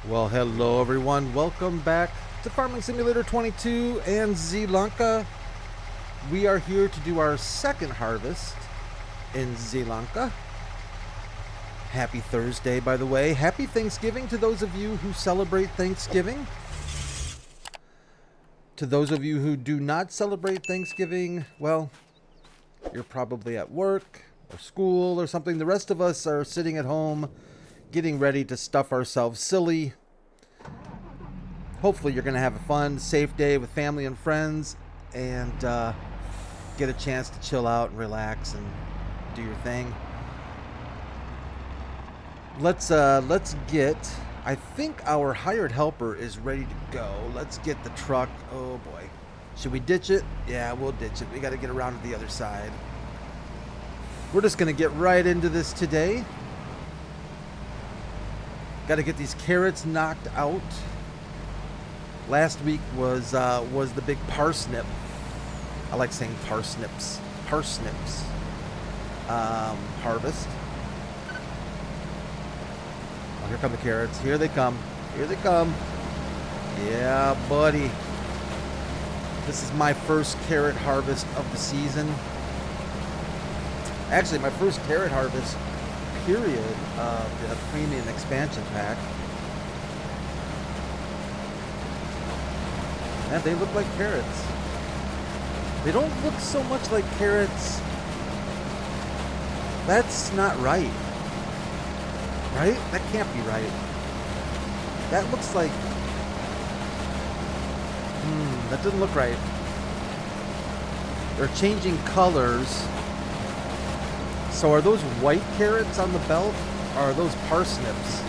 Well, hello everyone. Welcome back to Farming Simulator 22 and Zielonka. We are here to do our second harvest in Zielonka. Happy Thursday, by the way. Happy Thanksgiving to those of you who celebrate Thanksgiving. To those of you who do not celebrate Thanksgiving, well, you're probably at work or school or something. The rest of us are sitting at home getting ready to stuff ourselves silly. Hopefully you're going to have a fun, safe day with family and friends and get a chance to chill out and relax and do your thing. Let's get, I think our hired helper is ready to go. Let's get the truck. Oh boy. Should we ditch it? Yeah, we'll ditch it. We got to get around to the other side. We're just going to get right into this today. Got to get these carrots knocked out. Last week was the big parsnip. I like saying parsnips. Parsnips harvest. Oh, here come the carrots. Here they come. Here they come. Yeah, buddy. This is my first carrot harvest of the season. Actually, my first carrot harvest period of the premium expansion pack. Yeah, they look like carrots. They don't look so much like carrots. That's not right. Right? That can't be right. That looks like... that doesn't look right. They're changing colors. So are those white carrots on the belt? Or are those parsnips?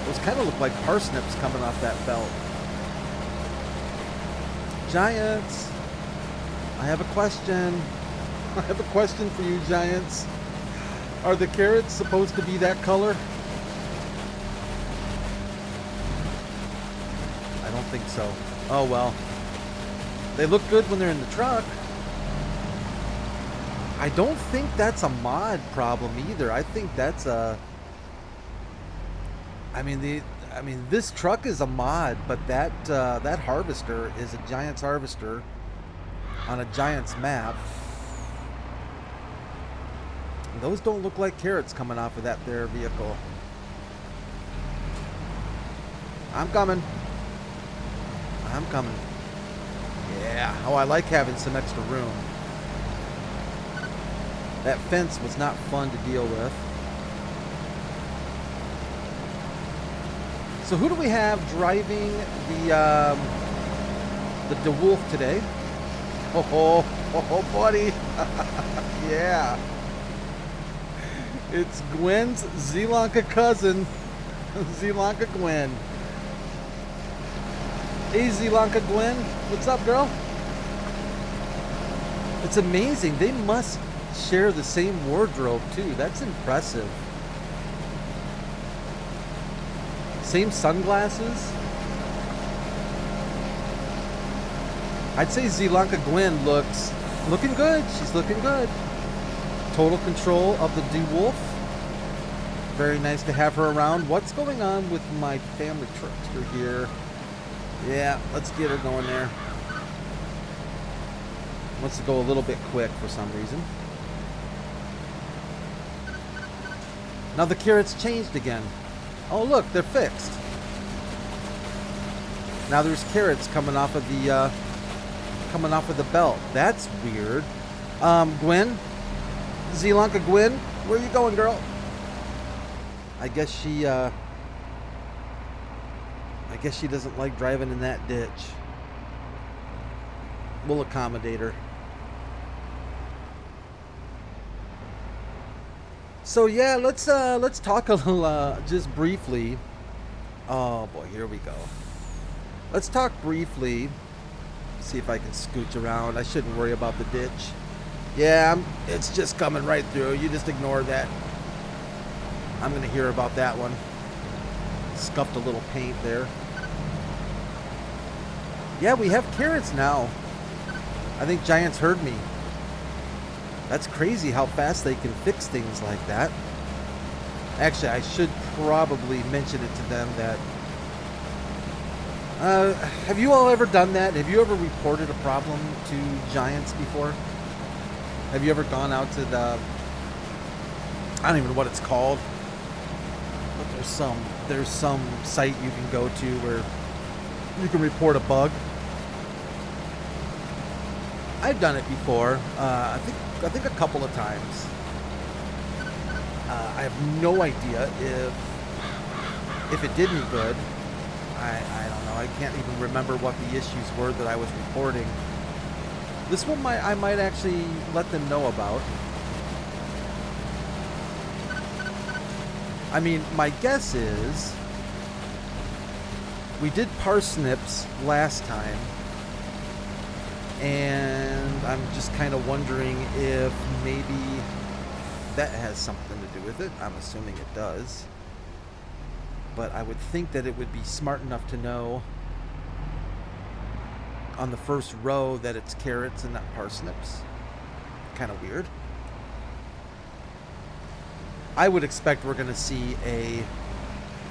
Those kind of look like parsnips coming off that belt. Giants, I have a question. I have a question for you, Giants. Are the carrots supposed to be that color? I don't think so. Oh well. They look good when they're in the truck. I don't think that's a mod problem either. I think that's a... I mean, this truck is a mod, but that that harvester is a Giants harvester on a Giants map. And those don't look like carrots coming off of that there vehicle. I'm coming. I'm coming. Yeah. Oh, I like having some extra room. That fence was not fun to deal with. So who do we have driving the DeWolf today? Oh, buddy. Yeah. It's Gwen's Zielonka cousin. Zielonka Gwen. Hey, Zielonka Gwen. What's up, girl? It's amazing. They must share the same wardrobe, too. That's impressive. Same sunglasses. I'd say Zielonka Gwen looking good. She's looking good. Total control of the DeWolf. Very nice to have her around. What's going on with my family truckster here? Yeah, let's get her going there. Wants to go a little bit quick for some reason. Now the carrots changed again. Oh look, they're fixed. Now there's carrots coming off of the belt. That's weird. Gwen, Zielonka Gwen, where are you going, girl? I guess she doesn't like driving in that ditch. We'll accommodate her. So yeah, let's talk a little just briefly. Oh boy, here we go. Let's talk briefly. See if I can scooch around. I shouldn't worry about the ditch. Yeah, it's just coming right through. You just ignore that. I'm gonna hear about that one. Scuffed a little paint there. Yeah, we have carrots now. I think Giants heard me. That's crazy how fast they can fix things like that. Actually, I should probably mention it to them that... have you all ever done that? Have you ever reported a problem to Giants before? Have you ever gone out to the... I don't even know what it's called. But there's some site you can go to where you can report a bug. I've done it before. I think a couple of times. I have no idea if it did me good. I don't know. I can't even remember what the issues were that I was reporting. This one I might actually let them know about. I mean, my guess is we did parsnips last time, and I'm just kind of wondering if maybe that has something to do with it. I'm assuming it does. But I would think that it would be smart enough to know on the first row that it's carrots and not parsnips. Kind of weird. I would expect we're going to see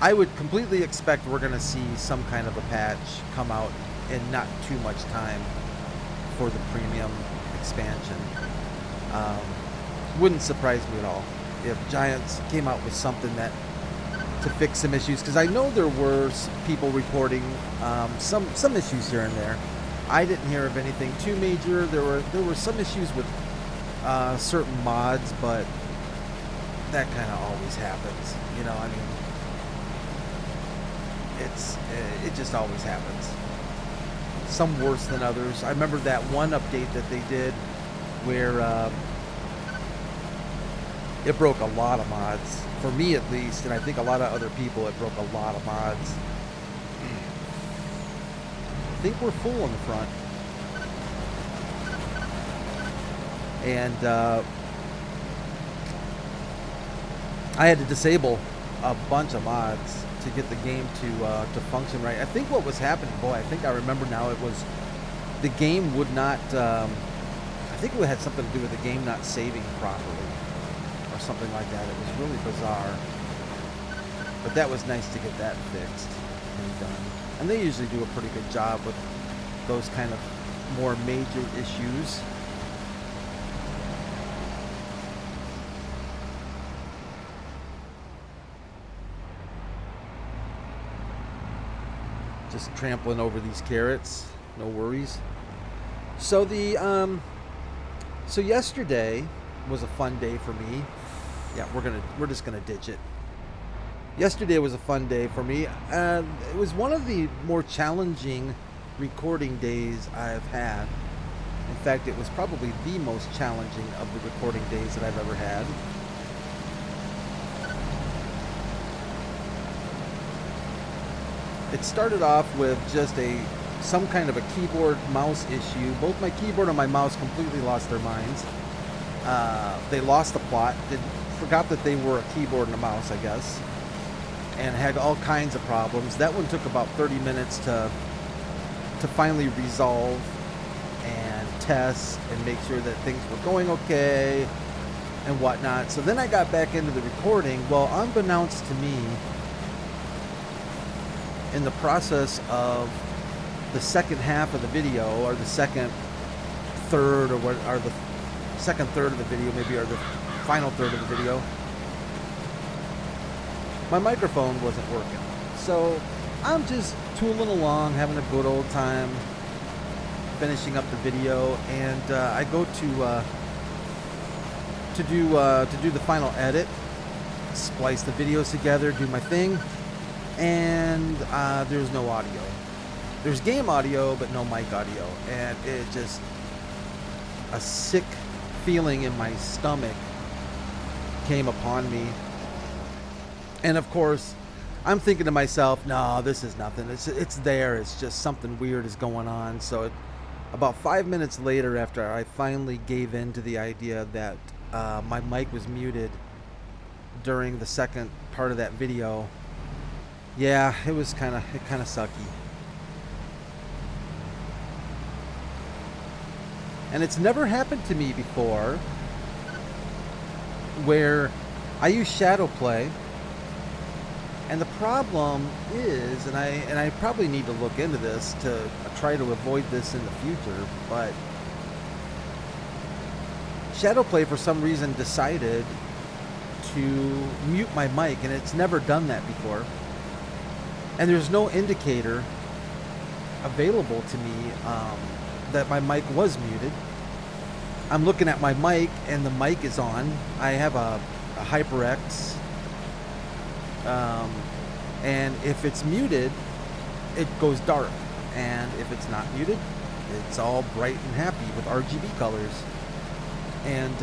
I would completely expect we're going to see some kind of a patch come out in not too much time for the premium expansion. Wouldn't surprise me at all if Giants came out with something that to fix some issues, because I know there were people reporting some issues here and there. I didn't hear of anything too major. There were some issues with certain mods, but that kind of always happens, you know. I mean, it just always happens. Some worse than others. I remember that one update that they did where it broke a lot of mods. For me at least, and I think a lot of other people, it broke a lot of mods. I think we're full in the front. And I had to disable a bunch of mods to get the game to function right. I think what was happening, boy, I think I remember now, it was the game would not, I think it had something to do with the game not saving properly. Something like that. It was really bizarre, but that was nice to get that fixed and done. And they usually do a pretty good job with those kind of more major issues. Just trampling over these carrots, no worries. So so yesterday was a fun day for me. Yeah, we're just gonna ditch it. Yesterday was a fun day for me. It was one of the more challenging recording days I've had. In fact, it was probably the most challenging of the recording days that I've ever had. It started off with just some kind of a keyboard mouse issue. Both my keyboard and my mouse completely lost their minds. They lost the plot. Forgot that they were a keyboard and a mouse, I guess, and had all kinds of problems. That one took about 30 minutes to finally resolve and test and make sure that things were going okay and whatnot. So then I got back into the recording. Well, unbeknownst to me, in the process of the second half of the video, or the second third, or the second third of the video maybe, or the final third of the video, my microphone wasn't working. So I'm just tooling along, having a good old time, finishing up the video, and I go to do the final edit, splice the videos together, do my thing, and there's no audio. There's game audio, but no mic audio, and it just, a sick feeling in my stomach came upon me. And of course, I'm thinking to myself, no, this is nothing. It's there. It's just something weird is going on. So about 5 minutes later, after I finally gave in to the idea that my mic was muted during the second part of that video, yeah, it was kind of sucky. And it's never happened to me before, where I use shadow play And the problem is, and I probably need to look into this to try to avoid this in the future, but Shadowplay for some reason decided to mute my mic, and it's never done that before. And there's no indicator available to me that my mic was muted. I'm looking at my mic, and the mic is on. I have a HyperX. And if it's muted, it goes dark. And if it's not muted, it's all bright and happy with RGB colors. And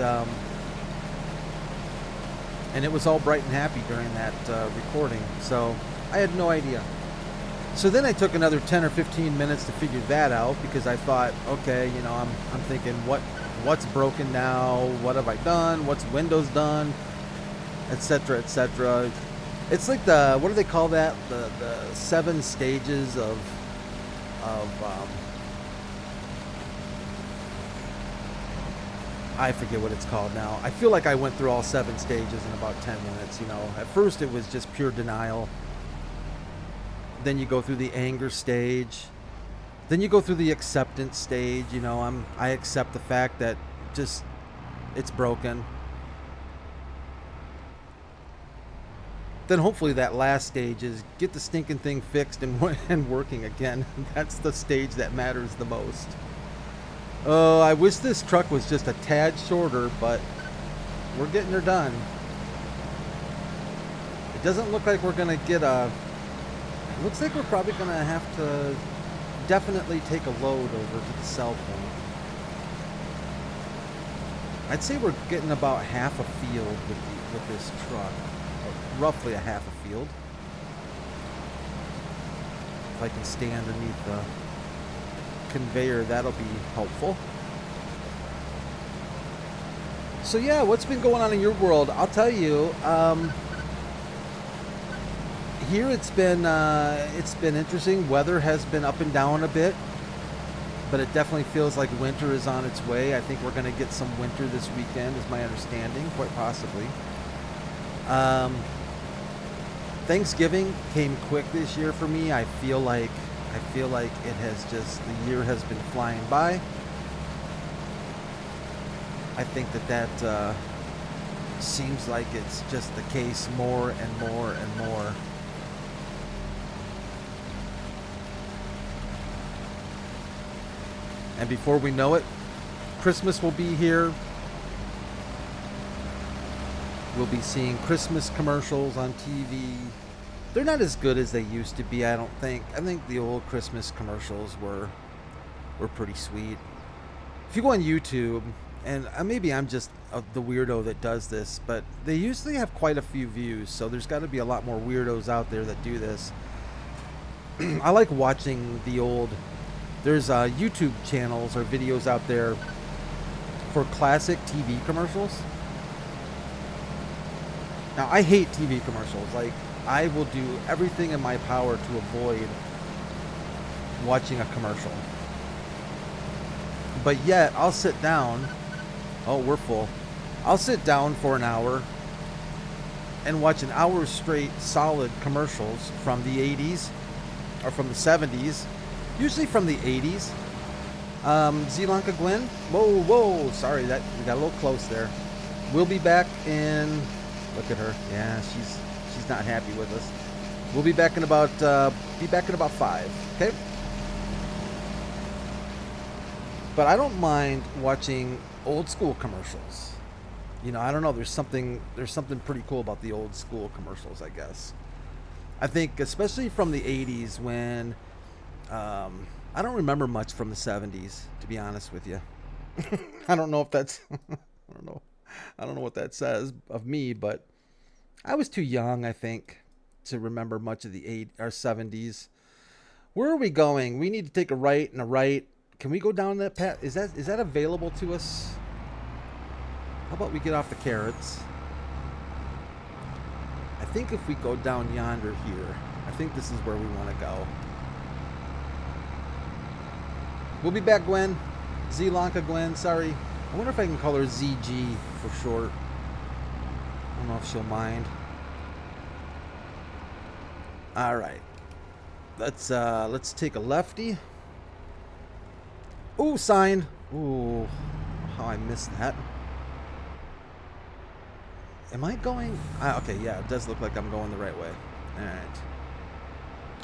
it was all bright and happy during that recording. So I had no idea. So then I took another 10 or 15 minutes to figure that out, because I thought, okay, you know, I'm thinking, what's broken now? What have I done? What's Windows done? Etc. etc. It's like the, what do they call that? The 7 stages of I forget what it's called now. I feel like I went through all 7 stages in about 10 minutes, you know. At first it was just pure denial. Then you go through the anger stage. Then you go through the acceptance stage, you know. I accept the fact that just it's broken. Then hopefully that last stage is get the stinking thing fixed and working again. That's the stage that matters the most. Oh, I wish this truck was just a tad shorter, but we're getting her done. It doesn't look like we're going to get a... It looks like we're probably going to have to definitely take a load over to the cell point. I'd say we're getting about half a field with this truck. Roughly a half a field. If I can stay underneath the conveyor, that'll be helpful. So yeah, what's been going on in your world? I'll tell you. Here it's been interesting. Weather has been up and down a bit, but it definitely feels like winter is on its way. I think we're going to get some winter this weekend, is my understanding, quite possibly. Thanksgiving came quick this year for me. I feel like it has just, the year has been flying by. I think that seems like it's just the case more and more and more. And before we know it, Christmas will be here. We'll be seeing Christmas commercials on TV. They're not as good as they used to be, I don't think. I think the old Christmas commercials were pretty sweet. If you go on YouTube, and maybe I'm just the weirdo that does this, but they usually have quite a few views, so there's got to be a lot more weirdos out there that do this. I like watching the old... There's YouTube channels or videos out there for classic TV commercials. Now, I hate TV commercials. Like, I will do everything in my power to avoid watching a commercial. But yet, I'll sit down. Oh, we're full. I'll sit down for an hour and watch an hour straight solid commercials from the 80s or from the 70s. Usually from the 80s. Zielonka Glenn. Whoa, whoa. Sorry, that we got a little close there. We'll be back in... Look at her. Yeah, she's not happy with us. We'll be back in about 5. Okay. But I don't mind watching old school commercials. You know, I don't know. There's something pretty cool about the old school commercials, I guess. I think especially from the 80s when I don't remember much from the 70s, to be honest with you. I don't know if that's I don't know what that says of me, but I was too young, I think, to remember much of the 80s or 70s. Where are we going? We need to take a right and a right. Can we go down that path? Is that available to us? How about we get off the carrots? I think if we go down yonder here, I think this is where we want to go. We'll be back, Gwen. Zielonka Gwen, sorry. I wonder if I can call her ZG for short. I don't know if she'll mind. All right. Let's take a lefty. Ooh, sign. Ooh, how I missed that. Am I going? Okay, yeah, it does look like I'm going the right way. All right.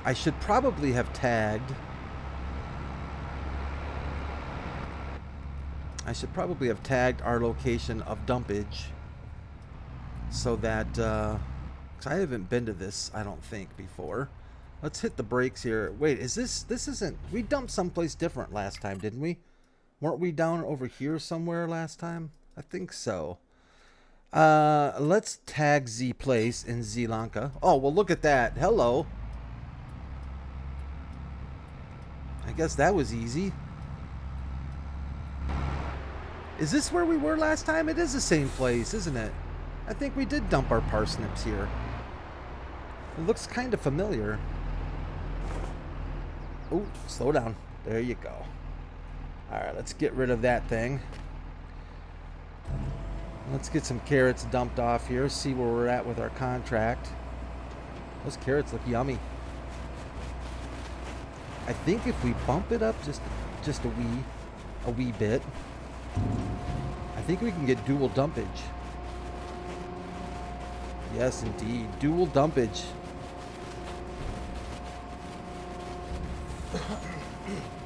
I should probably have tagged. Our location of dumpage so that, because I haven't been to this, I don't think, before. Let's hit the brakes here. Wait, is this isn't, we dumped someplace different last time, didn't we? Weren't we down over here somewhere last time? I think so. Let's tag Z place in Zielonka. Oh, well, look at that. Hello. I guess that was easy. Is this where we were last time? It is the same place, isn't it? I think we did dump our parsnips here. It looks kind of familiar. Oh, slow down. There you go. Alright, let's get rid of that thing. Let's get some carrots dumped off here. See where we're at with our contract. Those carrots look yummy. I think if we bump it up just a wee bit, I think we can get dual dumpage. Yes, indeed. Dual dumpage.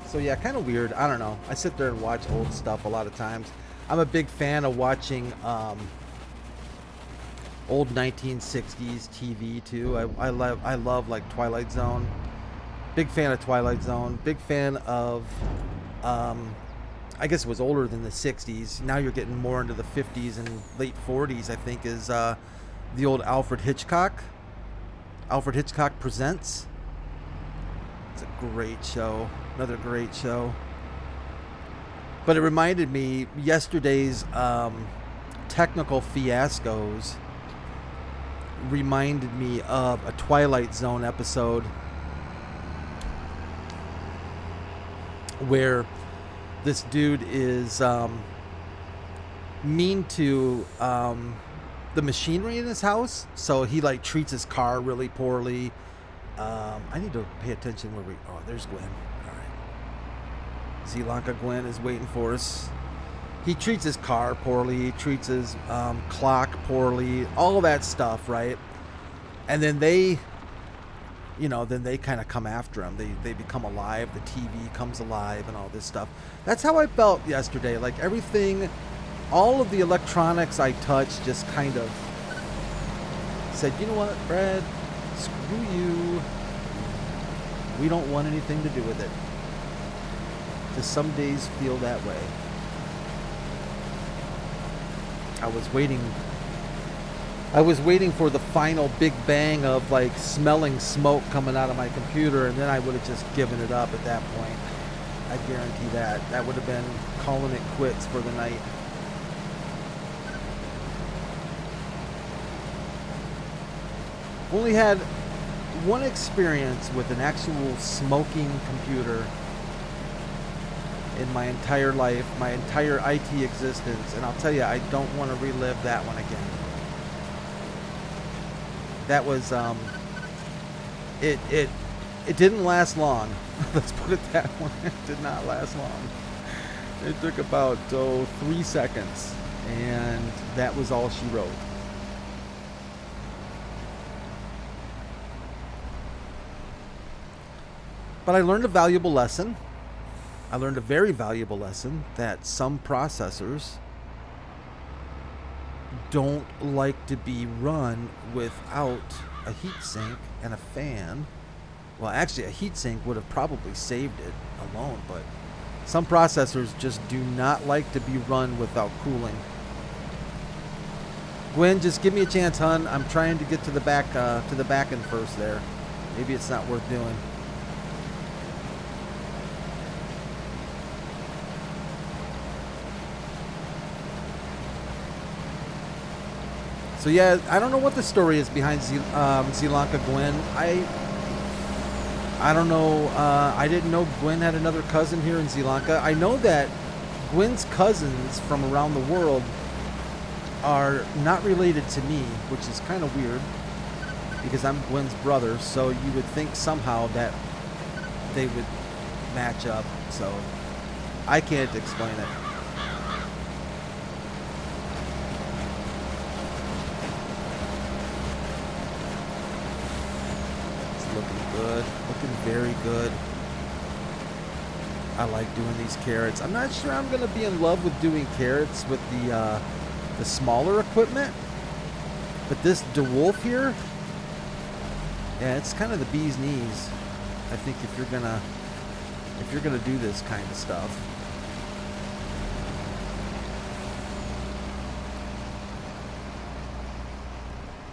So yeah, kind of weird. I don't know. I sit there and watch old stuff a lot of times. I'm a big fan of watching old 1960s TV too. I love like Twilight Zone. Big fan of Twilight Zone. Big fan of I guess it was older than the 60s. Now you're getting more into the 50s and late 40s, I think, is the old Alfred Hitchcock. Alfred Hitchcock Presents. It's a great show. Another great show. But it reminded me, yesterday's technical fiascos reminded me of a Twilight Zone episode where this dude is mean to the machinery in his house. So he like treats his car really poorly. I need to pay attention where we... Oh, there's Gwen. All right. Zielonka Gwen is waiting for us. He treats his car poorly. He treats his clock poorly. All that stuff, right? And then they... You know, then they kind of come after him. They become alive. The TV comes alive and all this stuff. That's how I felt yesterday. Like everything, all of the electronics I touched just kind of said, you know what, Brad, screw you. We don't want anything to do with it. Because some days feel that way. I was waiting for the final big bang of like smelling smoke coming out of my computer, and then I would have just given it up at that point. I guarantee that. That would have been calling it quits for the night. Only had one experience with an actual smoking computer in my entire life, my entire IT existence, and I'll tell you, I don't want to relive that one again. That was it didn't last long. Let's put it that way. It did not last long. It took about 3 seconds, and that was all she wrote. But I learned a valuable lesson. I learned a very valuable lesson that some processors don't like to be run without a heatsink and a fan. Well, actually, a heatsink would have probably saved it alone, but some processors just do not like to be run without cooling. Gwen, just give me a chance, hon. I'm trying to get to the back end first there. Maybe it's not worth doing. So yeah, I don't know what the story is behind Zielonka Gwen. I don't know. I didn't know Gwen had another cousin here in Zielonka. I know that Gwen's cousins from around the world are not related to me, which is kind of weird because I'm Gwen's brother, so you would think somehow that they would match up. So I can't explain it. It's looking good, looking very good. I like doing these carrots. I'm not sure I'm gonna be in love with doing carrots with the smaller equipment, but this DeWolf here, yeah, it's kind of the bee's knees. I think if you're gonna do this kind of stuff.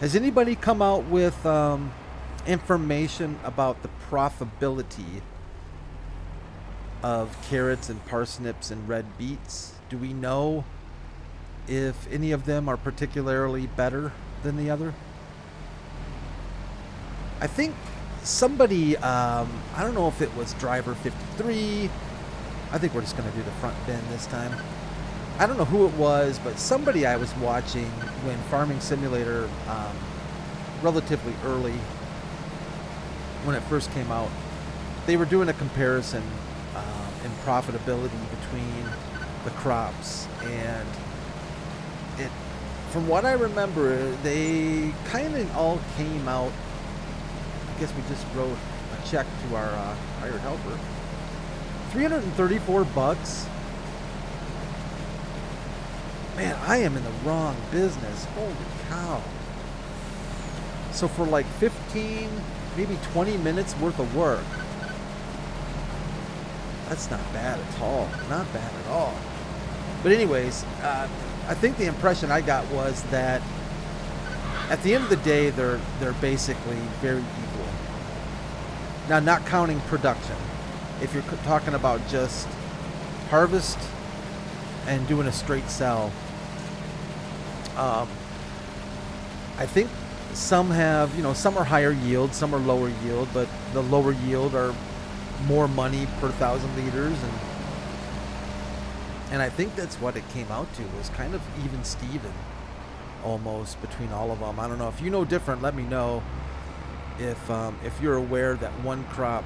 Has anybody come out with information about the profitability of carrots and parsnips and red beets? Do we know if any of them are particularly better than the other? I think somebody, I don't know if it was Driver 53. I think we're just going to do the front bin this time. I don't know who it was, but somebody I was watching when Farming Simulator, relatively early, when it first came out, they were doing a comparison in profitability between the crops, and it, from what I remember, they kind of all came out. I guess we just wrote a check to our hired helper. $334. Man, I am in the wrong business. Holy cow. So for like 15, maybe 20 minutes worth of work, that's not bad at all. Not bad at all. But anyways, I think the impression I got was that at the end of the day, they're basically very equal. Now, not counting production. If you're talking about just harvest and doing a straight sell, I think some have, some are higher yield, some are lower yield, but the lower yield are more money per 1,000 liters, and I think that's what it came out to, was kind of even Steven almost between all of them. I don't know if you know different. Let me know if you're aware that one crop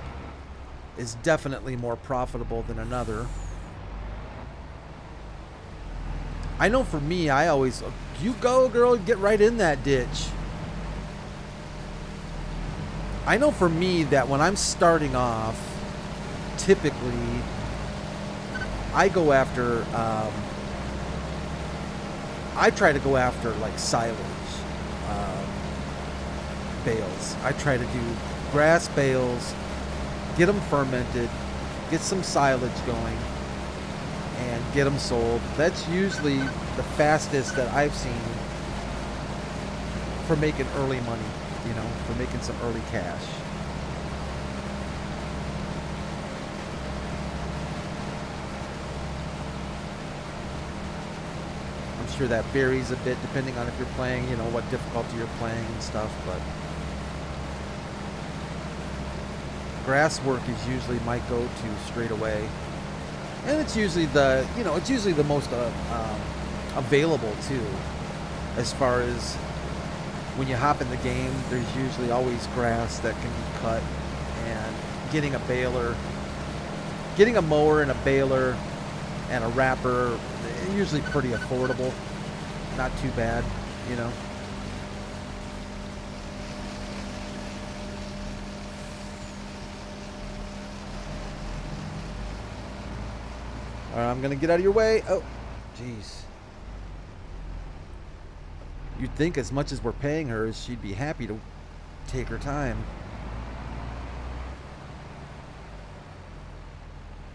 is definitely more profitable than another. I know for me, I always, you go girl, get right in that ditch. I know for me that when I'm starting off, typically I go after, I try to go after like silage bales. I try to do grass bales, get them fermented, get some silage going, and get them sold. That's usually the fastest that I've seen for making early money, for making some early cash. I'm sure that varies a bit depending on if you're playing, what difficulty you're playing and stuff, but grass work is usually my go-to straight away. And it's usually the most available too, as far as when you hop in the game. There's usually always grass that can be cut, and getting a baler, getting a mower and a baler and a wrapper, usually pretty affordable, not too bad, I'm gonna get out of your way. Oh, jeez. You'd think as much as we're paying her, she'd be happy to take her time.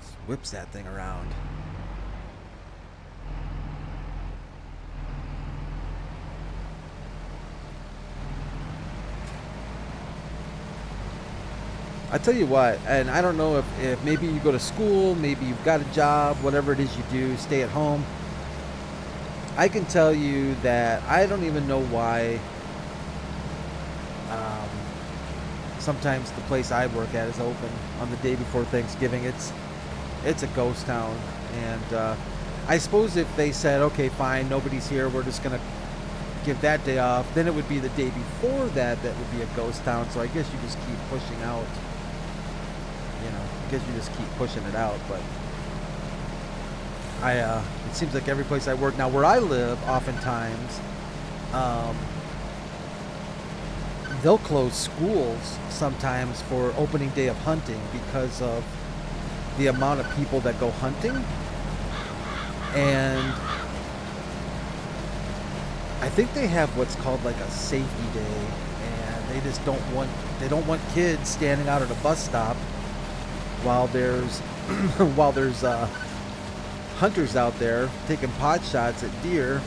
Just whips that thing around. I tell you what, and I don't know if maybe you go to school, maybe you've got a job, whatever it is you do, stay at home. I can tell you that I don't even know why sometimes the place I work at is open on the day before Thanksgiving. It's a ghost town, and I suppose if they said, okay, fine, nobody's here, we're just gonna give that day off. Then it would be the day before that would be a ghost town. So I guess you just keep pushing out. You know, I guess you just keep pushing it out. But it seems like every place I work now, where I live, oftentimes, they'll close schools sometimes for opening day of hunting because of the amount of people that go hunting. And I think they have what's called like a safety day, and they just don't want kids standing out at a bus stop while there's hunters out there taking pot shots at deer.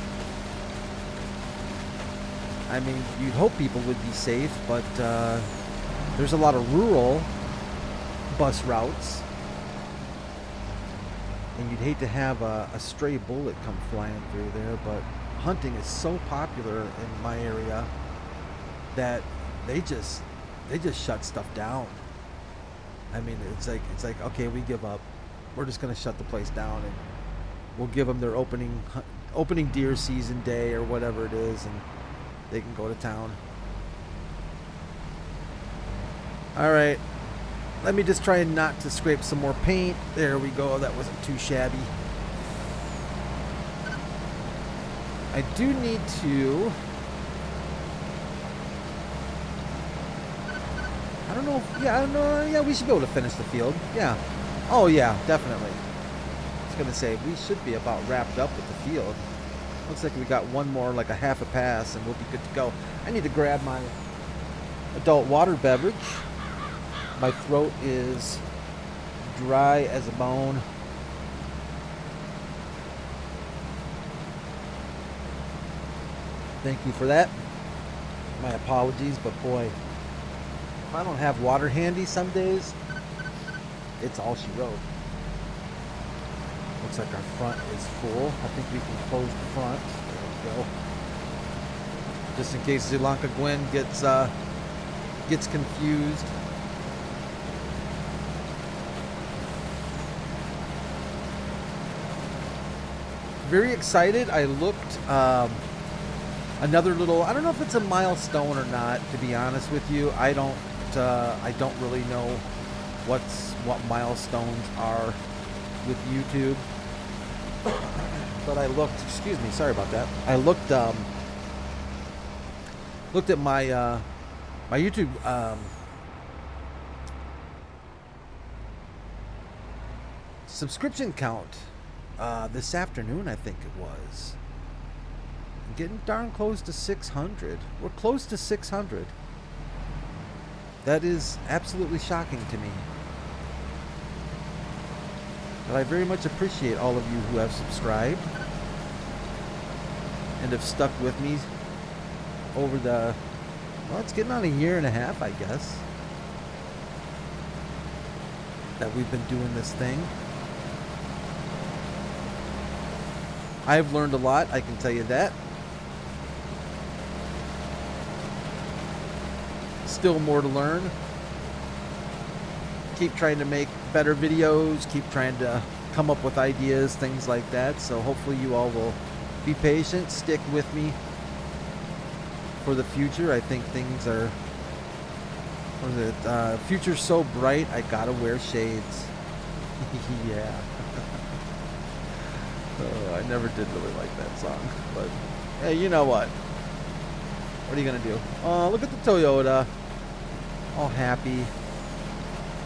I mean, you'd hope people would be safe, but there's a lot of rural bus routes, and you'd hate to have a stray bullet come flying through there. But hunting is so popular in my area that they just shut stuff down. I mean, it's like okay, we give up. We're just gonna shut the place down, and we'll give them their opening deer season day or whatever it is, and they can go to town. All right, let me just try not to scrape some more paint. There we go. That wasn't too shabby. I do need to. I don't know. Yeah, I don't know. Yeah, we should be able to finish the field. Yeah. Oh yeah, definitely. I was gonna say we should be about wrapped up with the field. Looks like we got one more, like a half a pass, and we'll be good to go. I need to grab my adult water beverage. My throat is dry as a bone. Thank you for that. My apologies, but boy, if I don't have water handy some days, it's all she wrote. Looks like our front is full. I think we can close the front. There we go. Just in case Zielonka Gwen gets confused. Very excited. I looked another little. I don't know if it's a milestone or not. To be honest with you, I don't really know what milestones are with YouTube. But I looked. Excuse me. Sorry about that. I looked at my my YouTube subscription count this afternoon. I think it was. I'm getting darn close to 600. We're close to 600. That is absolutely shocking to me. But I very much appreciate all of you who have subscribed and have stuck with me over the, well, it's getting on a year and a half, I guess, that we've been doing this thing. I've learned a lot, I can tell you that. Still more to learn. Keep trying to make better videos, keep trying to come up with ideas, things like that. So hopefully you all will be patient, stick with me for the future. I think things are, what is it, future's so bright, I gotta wear shades. Yeah. Oh, I never did really like that song, but hey, you know what? What are you gonna do? Oh, look at the Toyota. All happy.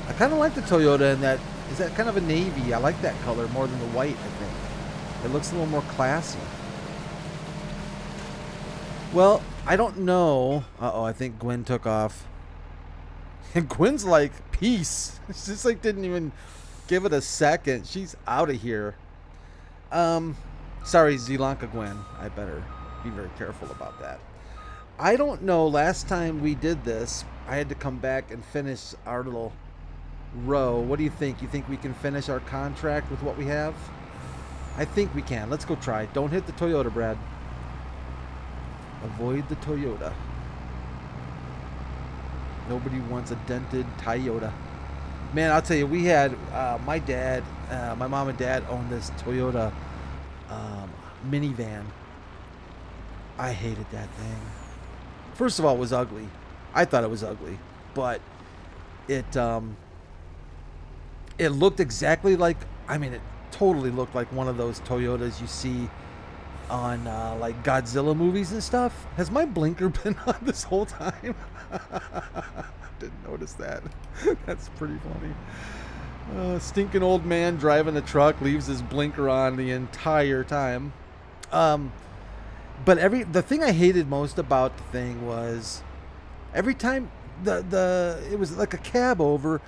I kind of like the Toyota in that, is that kind of a navy? I like that color more than the white, I think. It looks a little more classy. Well, I don't know. Uh-oh, I think Gwen took off. And Gwen's like, peace. She just like didn't even give it a second. She's out of here. Sorry, Zielonka Gwen. I better be very careful about that. I don't know. Last time we did this, I had to come back and finish our little row. What do you think? You think we can finish our contract with what we have? I think we can. Let's go try. Don't hit the Toyota, Brad. Avoid the Toyota. Nobody wants a dented Toyota. Man, I'll tell you, we had my dad, my mom and dad owned this Toyota minivan. I hated that thing. First of all, it was ugly. I thought it was ugly, but it looked exactly like, I mean, it totally looked like one of those Toyotas you see on like Godzilla movies and stuff. Has my blinker been on this whole time? Didn't notice that. That's pretty funny. Stinking old man driving a truck leaves his blinker on the entire time. But the thing I hated most about the thing was every time it was like a cab over.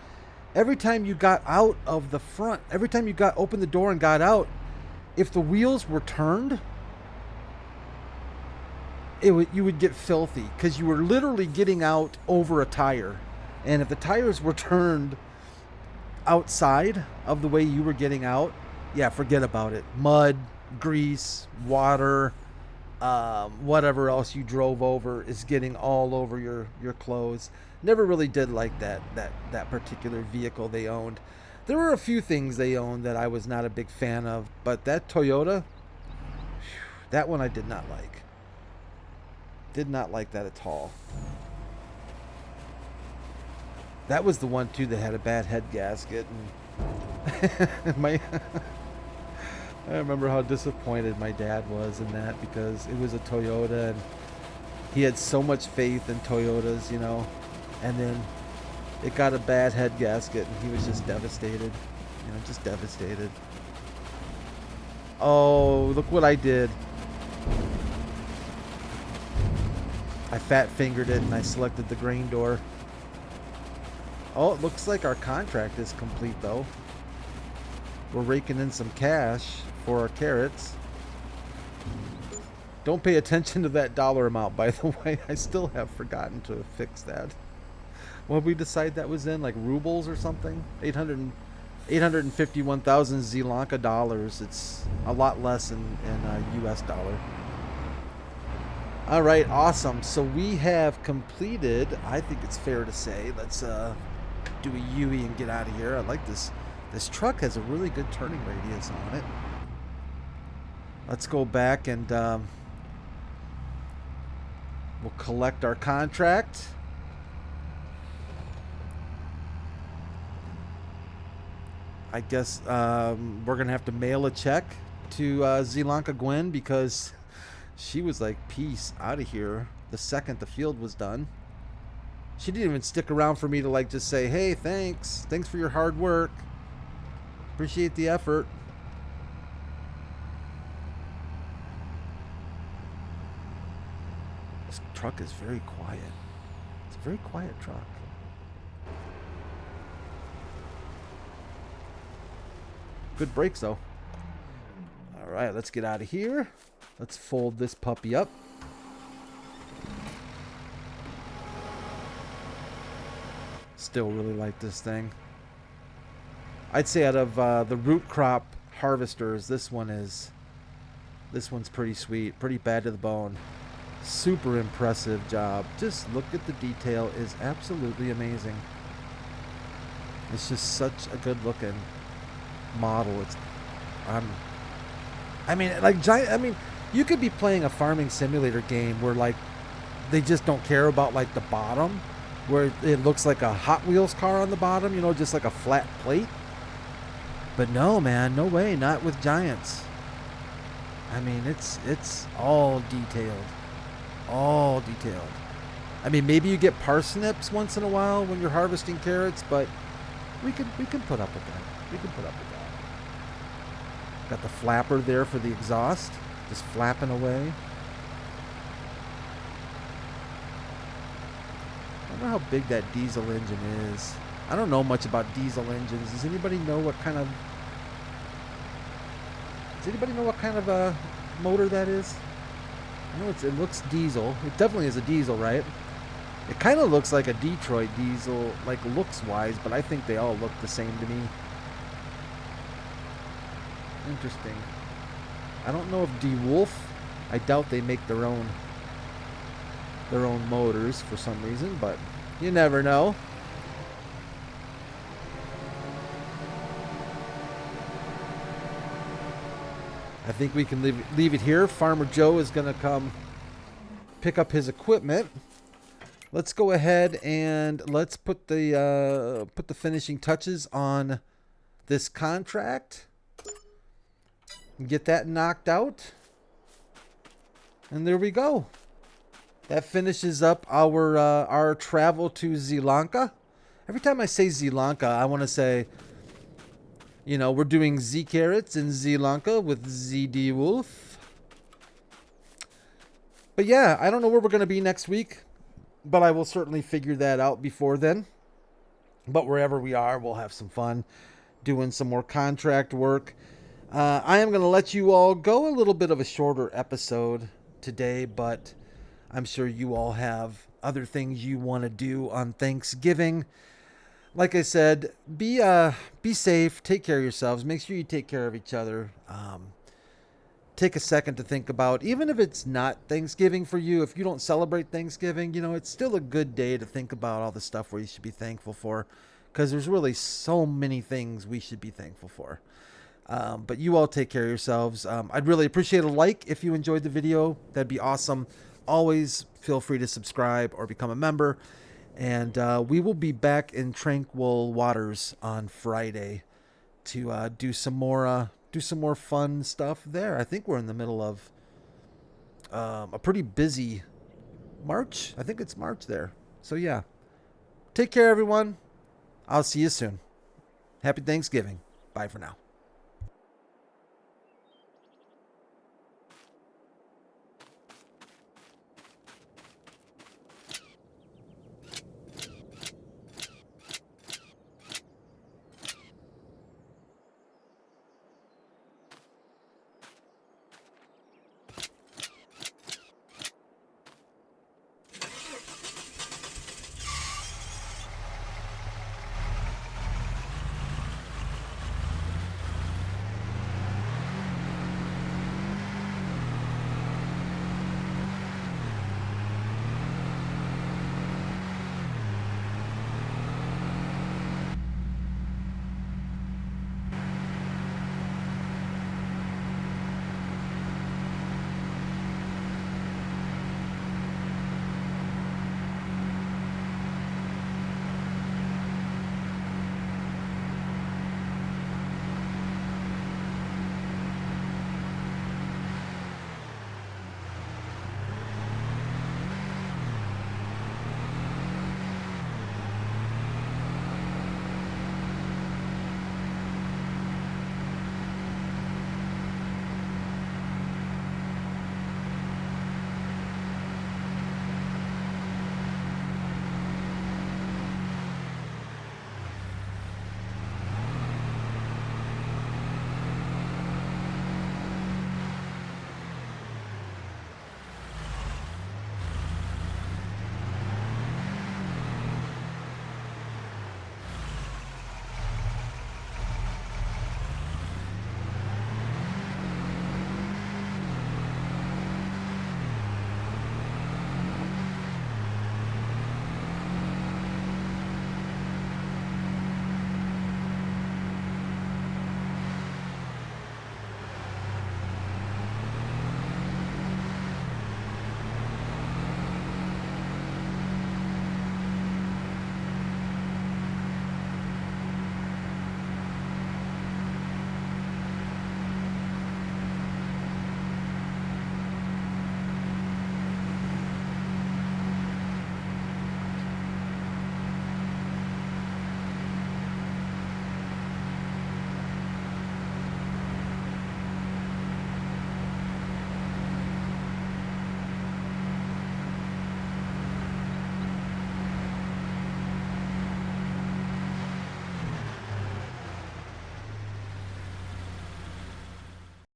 Every time you got out of the front, every time you opened the door and got out, if the wheels were turned, you would get filthy because you were literally getting out over a tire. And if the tires were turned outside of the way you were getting out, yeah, forget about it. Mud, grease, water, whatever else you drove over is getting all over your clothes. Never really did like that particular vehicle they owned. There were a few things they owned that I was not a big fan of, but that Toyota, that one I did not like. Did not like that at all. That was the one too that had a bad head gasket, and I remember how disappointed my dad was in that because it was a Toyota and he had so much faith in Toyotas, you know, and then it got a bad head gasket and he was just devastated, you know, just devastated. Oh, look what I did. I fat fingered it and I selected the grain door. Oh, it looks like our contract is complete though. We're raking in some cash for our carrots. Don't pay attention to that dollar amount, by the way. I still have forgotten to fix that. What did we decide that was in? Like rubles or something? 851,000 Zielonka dollars. It's a lot less in US dollar. All right, awesome. So we have completed, I think it's fair to say, let's do a UE and get out of here. I like this. This truck has a really good turning radius on it. Let's go back and we'll collect our contract. I guess we're going to have to mail a check to Zielonka Gwen because she was like, peace out of here the second the field was done. She didn't even stick around for me to like just say, hey, thanks for your hard work, appreciate the effort. This truck is very quiet. It's a very quiet truck. Good brakes though. All right, let's get out of here. Let's fold this puppy up. Still really like this thing. I'd say out of the root crop harvesters, this one's pretty sweet, pretty bad to the bone. Super impressive job. Just look at the detail, is absolutely amazing. It's just such a good looking model. It's I mean, like giant. I mean, you could be playing a farming simulator game where like they just don't care about like the bottom, where it looks like a Hot Wheels car on the bottom, you know, just like a flat plate. But no, man, no way, not with Giants. I mean, it's all detailed, all detailed. I mean, maybe you get parsnips once in a while when you're harvesting carrots, but we can put up with that. We can put up with that. Got the flapper there for the exhaust, just flapping away. I wonder how big that diesel engine is. I don't know much about diesel engines. Does anybody know what kind of motor that is? I know it looks diesel. It definitely is a diesel, right? It kind of looks like a Detroit diesel, like looks wise, but I think they all look the same to me. Interesting. I don't know if DeWolf, I doubt they make their own motors for some reason, but you never know. I think we can leave it here. Farmer Joe is going to come pick up his equipment. Let's go ahead and let's put the finishing touches on this contract. Get that knocked out. And there we go. That finishes up our travel to Zielonka. Every time I say Zielonka, I want to say, you know, we're doing Z Carrots in Zielonka with ZD Wolf. But yeah, I don't know where we're going to be next week, but I will certainly figure that out before then. But wherever we are, we'll have some fun doing some more contract work. I am going to let you all go. A little bit of a shorter episode today, but I'm sure you all have other things you want to do on Thanksgiving. Like I said, be safe, take care of yourselves, make sure you take care of each other. Take a second to think about, even if it's not Thanksgiving for you, if you don't celebrate Thanksgiving, you know, it's still a good day to think about all the stuff where you should be thankful for, because there's really so many things we should be thankful for. But you all take care of yourselves. I'd really appreciate a like if you enjoyed the video. That'd be awesome. Always feel free to subscribe or become a member. And we will be back in tranquil waters on Friday to do some more fun stuff there. I think we're in the middle of a pretty busy March. I think it's March there. So yeah, take care, everyone. I'll see you soon. Happy Thanksgiving. Bye for now.